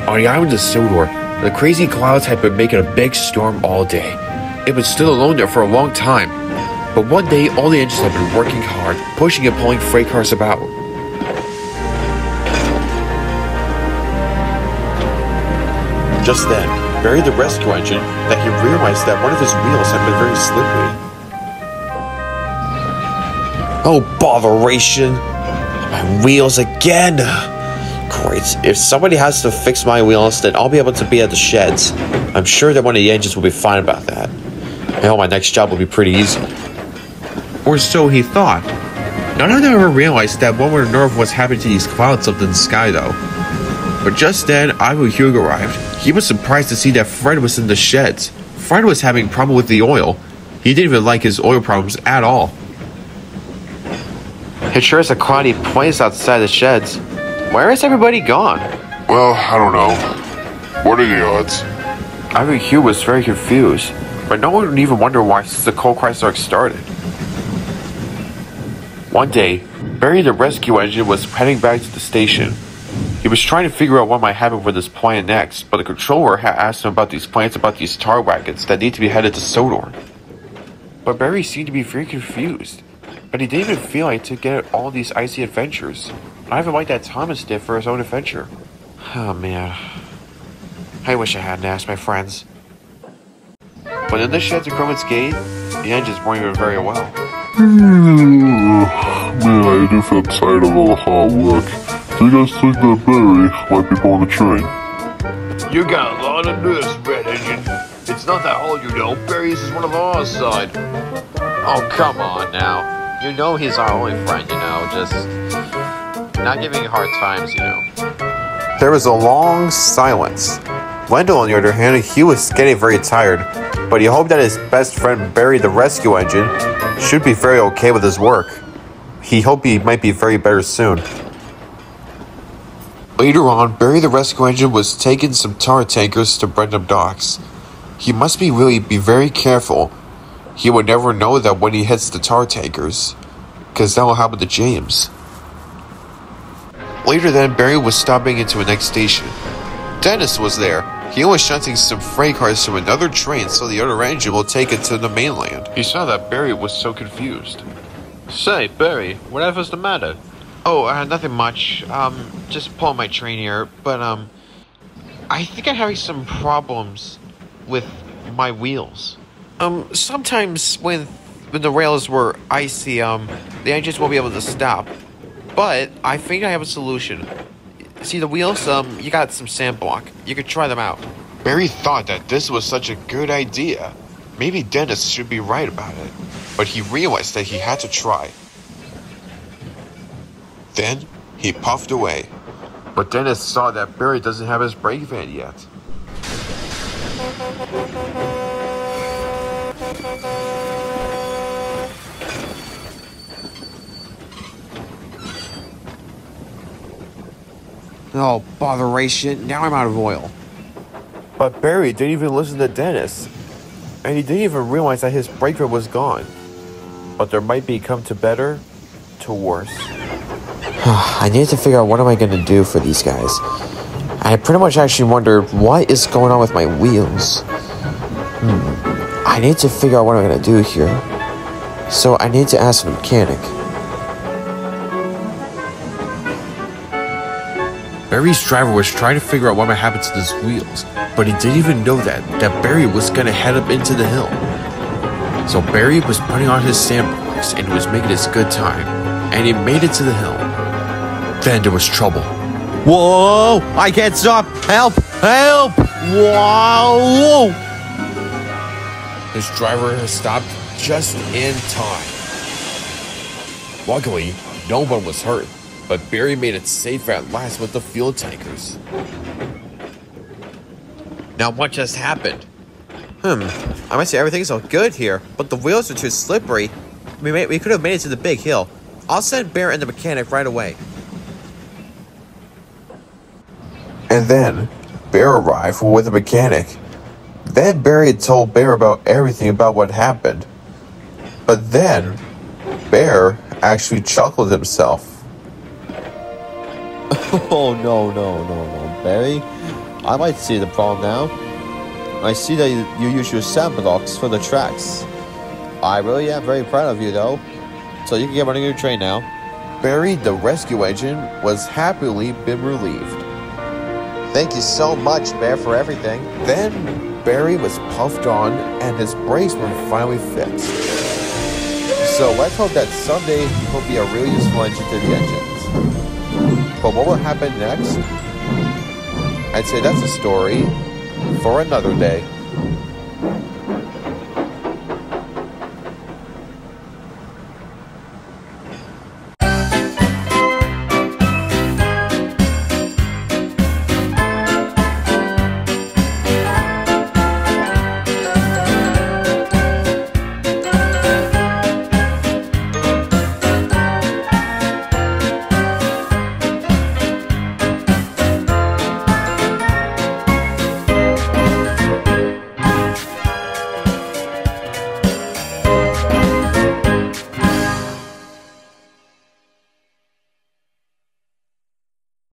On the island of Sodor, the crazy clouds had been making a big storm all day. It was still alone there for a long time. But one day, all the engines had been working hard, pushing and pulling freight cars about. Just then, Barry the rescue engine, that he realized that one of his wheels had been very slippery. Oh, botheration! My wheels again! Great. If somebody has to fix my wheels, then I'll be able to be at the sheds. I'm sure that one of the engines will be fine about that. I know my next job will be pretty easy. Or so he thought. None of them ever realized that one would know what's happening to these clouds up in the sky, though. But just then, Ivor Hugh arrived. He was surprised to see that Fred was in the sheds. Fred was having a problem with the oil. He didn't even like his oil problems at all. It sure is a cloudy place outside the sheds. Where is everybody gone? Well, I don't know. What are the odds? Ivor Hugh was very confused, but no one would even wonder why since the coal crisis arc started. One day, Barry the rescue engine was heading back to the station. He was trying to figure out what might happen with his plan next, but the controller had asked him about these plans about these tar wagons that need to be headed to Sodor. But Barry seemed to be very confused, but he didn't even feel like to get all these icy adventures. Not even like that Thomas did for his own adventure. Oh man. I wish I hadn't asked my friends. But in the shed's equipment's gate, the engines weren't even very well. Man, I do feel tired of all the hard work. Do you guys think that Barry might be on the train? You got a lot of nerves, Red Engine. It's not that hard, you know. Barry's is one of our side. Oh, come on now. You know he's our only friend, you know, just not giving hard times, you know. There was a long silence. Wendell, on the other hand, he was getting very tired, but he hoped that his best friend Barry the rescue engine should be very okay with his work. He hoped he might be very better soon. Later on, Barry the rescue engine was taking some tar tankers to Brenham docks. He must be very careful. He would never know that when he hits the tar tankers, because that will happen to James. Later then, Barry was stopping into the next station. Dennis was there. He was shunting some freight cars to another train so the other engine will take it to the mainland. He saw that Barry was so confused. Say, Barry, whatever's the matter? Oh, nothing much. Just pulling my train here, but, I think I'm having some problems with my wheels. Sometimes when the rails were icy, the engines won't be able to stop. But I think I have a solution. See the wheels? You got some sand block. You could try them out. Barry thought that this was such a good idea. Maybe Dennis should be right about it. But he realized that he had to try. Then, he puffed away. But Dennis saw that Barry doesn't have his brake van yet. Oh, botheration. Now I'm out of oil. But Barry didn't even listen to Dennis. And he didn't even realize that his brake van was gone. But there might be come to better, to worse. I need to figure out what am I going to do for these guys. I pretty much actually wonder what is going on with my wheels. I need to figure out what I'm going to do here. So I need to ask the mechanic. Barry's driver was trying to figure out what might happen to his wheels, but he didn't even know that Barry was going to head up into the hill. So Barry was putting on his sandbox and he was making his good time, and he made it to the hill. Then there was trouble. Whoa! I can't stop! Help! Help! Whoa! His driver has stopped just in time. Luckily, no one was hurt, but Barry made it safe at last with the fuel tankers. Now what just happened? I might say everything's all good here, but the wheels are too slippery. We could have made it to the big hill. I'll send Bear and the mechanic right away. And then, Bear arrived with a mechanic. Then Barry told Bear about everything about what happened. But then, Bear actually chuckled himself. Oh, no, Barry. I might see the problem now. I see that you use your sand blocks for the tracks. I really am very proud of you, though. So you can get running your train now. Barry, the rescue agent, was happily been relieved. Thank you so much, Bear, for everything. Then Barry was puffed on, and his brakes were finally fixed. So let's hope that someday he will be a really useful engine to the engines. But what will happen next? I'd say that's a story for another day.